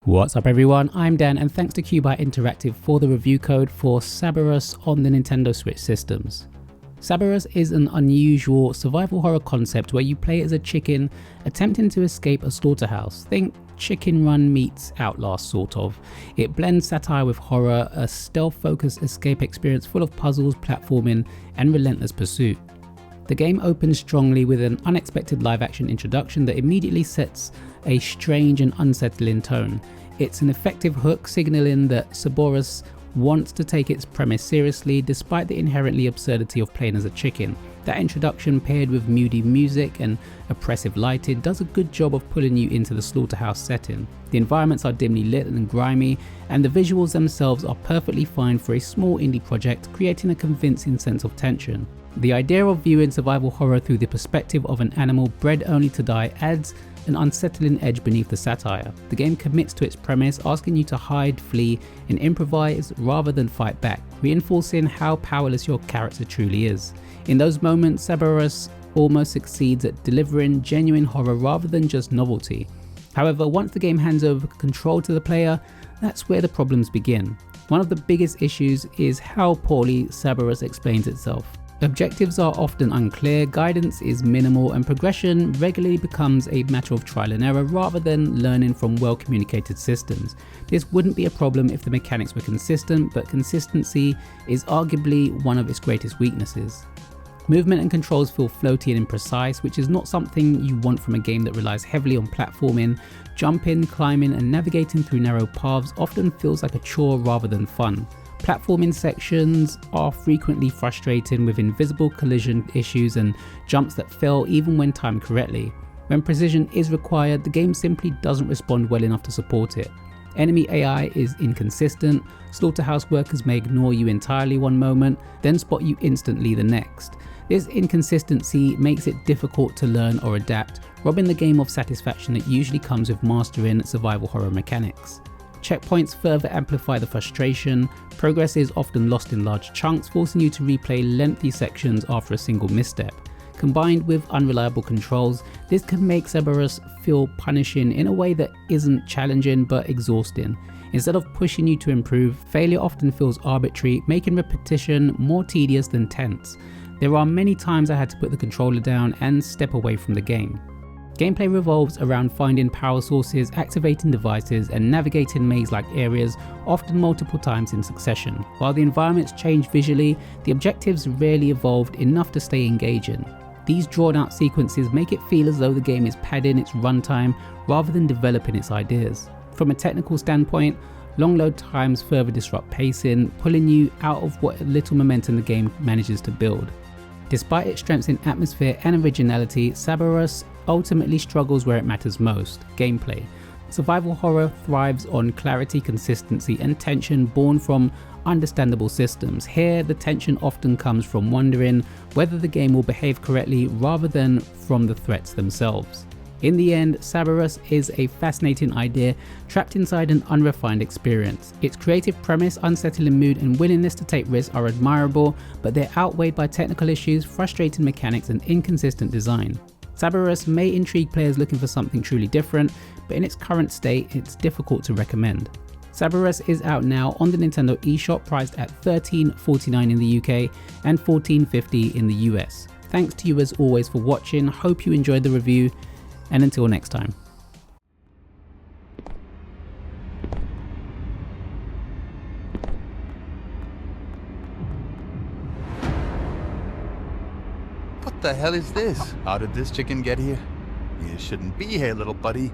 What's up everyone, I'm Dan and thanks to Cubite Interactive for the review code for Saborus on the Nintendo Switch systems. Saborus is an unusual survival horror concept where you play as a chicken attempting to escape a slaughterhouse. Think Chicken Run meets Outlast sort of. It blends satire with horror, a stealth-focused escape experience full of puzzles, platforming and relentless pursuit. The game opens strongly with an unexpected live-action introduction that immediately sets a strange and unsettling tone. It's an effective hook signaling that Saborus wants to take its premise seriously despite the inherently absurdity of playing as a chicken. That introduction, paired with moody music and oppressive lighting, does a good job of pulling you into the slaughterhouse setting. The environments are dimly lit and grimy, and the visuals themselves are perfectly fine for a small indie project, creating a convincing sense of tension. The idea of viewing survival horror through the perspective of an animal bred only to die adds an unsettling edge beneath the satire. The game commits to its premise, asking you to hide, flee, and improvise rather than fight back, reinforcing how powerless your character truly is. In those moments, Saborus almost succeeds at delivering genuine horror rather than just novelty. However, once the game hands over control to the player, that's where the problems begin. One of the biggest issues is how poorly Saborus explains itself. Objectives are often unclear, guidance is minimal, and progression regularly becomes a matter of trial and error rather than learning from well-communicated systems. This wouldn't be a problem if the mechanics were consistent, but consistency is arguably one of its greatest weaknesses. Movement and controls feel floaty and imprecise, which is not something you want from a game that relies heavily on platforming. Jumping, climbing, and navigating through narrow paths often feels like a chore rather than fun. Platforming sections are frequently frustrating with invisible collision issues and jumps that fail even when timed correctly. When precision is required, the game simply doesn't respond well enough to support it. Enemy AI is inconsistent, slaughterhouse workers may ignore you entirely one moment, then spot you instantly the next. This inconsistency makes it difficult to learn or adapt, robbing the game of satisfaction that usually comes with mastering survival horror mechanics. Checkpoints further amplify the frustration. Progress is often lost in large chunks, forcing you to replay lengthy sections after a single misstep. Combined with unreliable controls, this can make Saborus feel punishing in a way that isn't challenging but exhausting. Instead of pushing you to improve, failure often feels arbitrary, making repetition more tedious than tense. There are many times I had to put the controller down and step away from the game. Gameplay revolves around finding power sources, activating devices, and navigating maze-like areas, often multiple times in succession. While the environments change visually, the objectives rarely evolved enough to stay engaging. These drawn-out sequences make it feel as though the game is padding its runtime rather than developing its ideas. From a technical standpoint, long load times further disrupt pacing, pulling you out of what little momentum the game manages to build. Despite its strengths in atmosphere and originality, Saborus ultimately struggles where it matters most: gameplay. Survival horror thrives on clarity, consistency, and tension born from understandable systems. Here, the tension often comes from wondering whether the game will behave correctly rather than from the threats themselves. In the end, Saborus is a fascinating idea trapped inside an unrefined experience. Its creative premise, unsettling mood, and willingness to take risks are admirable, but they're outweighed by technical issues, frustrating mechanics, and inconsistent design. Saborus may intrigue players looking for something truly different, but in its current state, it's difficult to recommend. Saborus is out now on the Nintendo eShop, priced at $13.49 in the UK and $14.50 in the US. Thanks to you as always for watching, hope you enjoyed the review, and until next time. What the hell is this? How did this chicken get here? You shouldn't be here, little buddy.